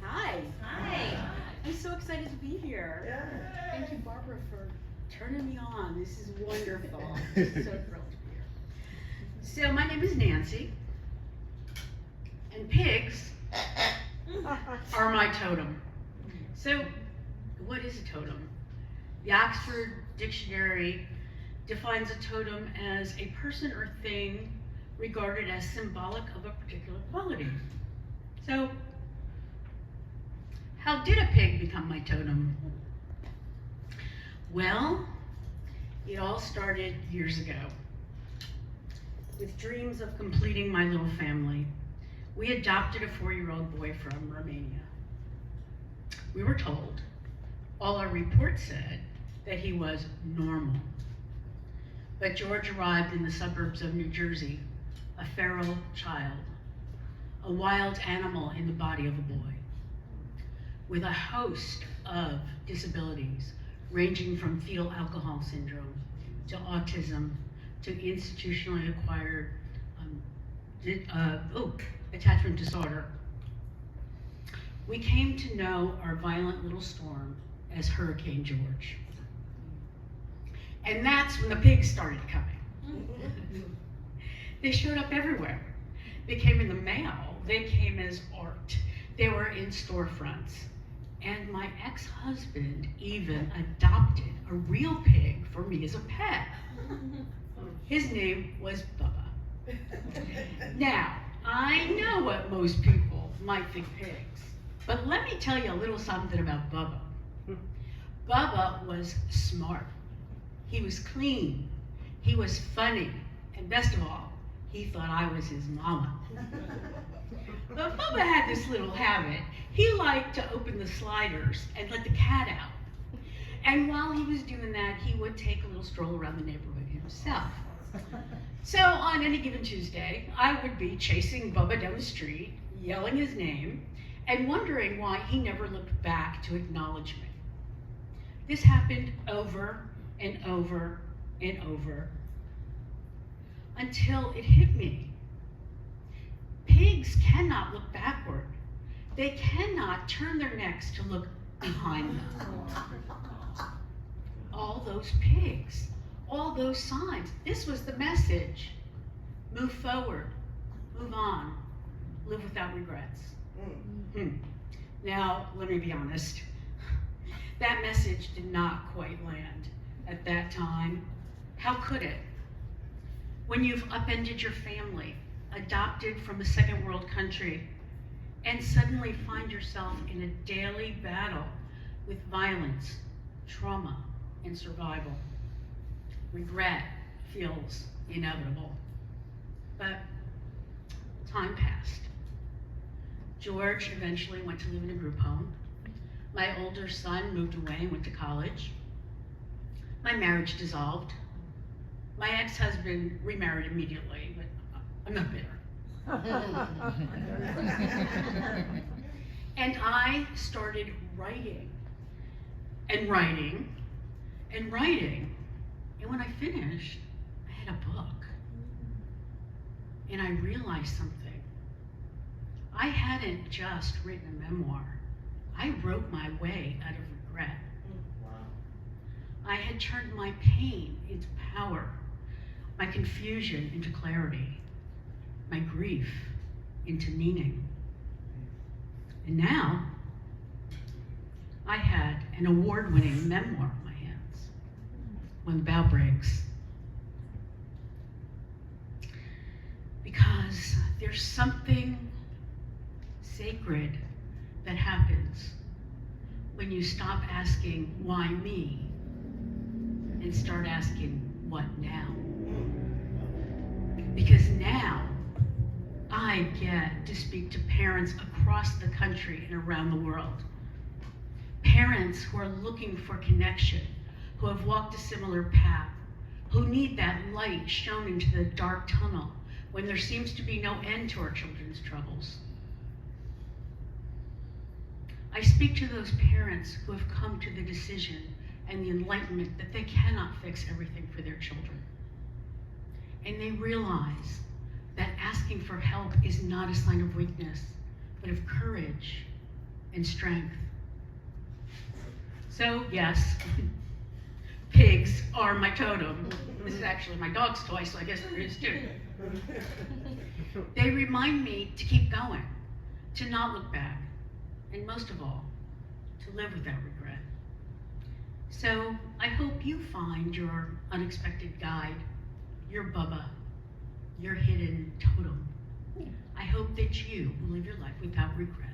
Hi. Hi. I'm so excited to be here. Yeah. Thank you, Barbara, for turning me on. This is wonderful. I'm so thrilled to be here. So my name is Nancy, and pigs are my totem. So what is a totem? The Oxford Dictionary defines a totem as a person or thing regarded as symbolic of a particular quality. So, how did a pig become my totem? Well, it all started years ago. With dreams of completing my little family, we adopted a 4-year-old boy from Romania. We were told, all our reports said, that he was normal. But George arrived in the suburbs of New Jersey, a feral child, a wild animal in the body of a boy, with a host of disabilities ranging from fetal alcohol syndrome to autism to institutionally acquired attachment disorder. We came to know our violent little storm as Hurricane George. And that's when the pigs started coming. They showed up everywhere. They came in the mail. They came as art. They were in storefronts. And my ex-husband even adopted a real pig for me as a pet. His name was Bubba. Now, I know what most people might think pigs, but let me tell you a little something about Bubba. Bubba was smart. He was clean. He was funny. And best of all, he thought I was his mama. But Bubba had this little habit. He liked to open the sliders and let the cat out. And while he was doing that, he would take a little stroll around the neighborhood himself. So on any given Tuesday, I would be chasing Bubba down the street, yelling his name, and wondering why he never looked back to acknowledge me. This happened over and over and over until it hit me. Pigs cannot look backward. They cannot turn their necks to look behind them. All those pigs, all those signs. This was the message. Move forward, move on, live without regrets. Now, let me be honest. That message did not quite land at that time. How could it? When you've upended your family, adopted from a second world country, and suddenly find yourself in a daily battle with violence, trauma, and survival. Regret feels inevitable. But time passed. George eventually went to live in a group home. My older son moved away and went to college. My marriage dissolved. My ex-husband remarried immediately, but I'm not bitter. And I started writing and writing and writing. And when I finished, I had a book. And I realized something. I hadn't just written a memoir. I wrote my way out of regret. I had turned my pain into power, my confusion into clarity, my grief into meaning. And now, I had an award-winning memoir in my hands. When the bow breaks. Because there's something sacred that happens when you stop asking, why me? And start asking, what now? Because now I get to speak to parents across the country and around the world. Parents who are looking for connection, who have walked a similar path, who need that light shone into the dark tunnel when there seems to be no end to our children's troubles. I speak to those parents who have come to the decision and the enlightenment that they cannot fix everything for their children. And they realize that asking for help is not a sign of weakness, but of courage and strength. So yes, pigs are my totem. This is actually my dog's toy, so I guess there is too. They remind me to keep going, to not look back, and most of all, to live without regret. So I hope you find your unexpected guide, your Bubba, your hidden totem. I hope that you will live your life without regret.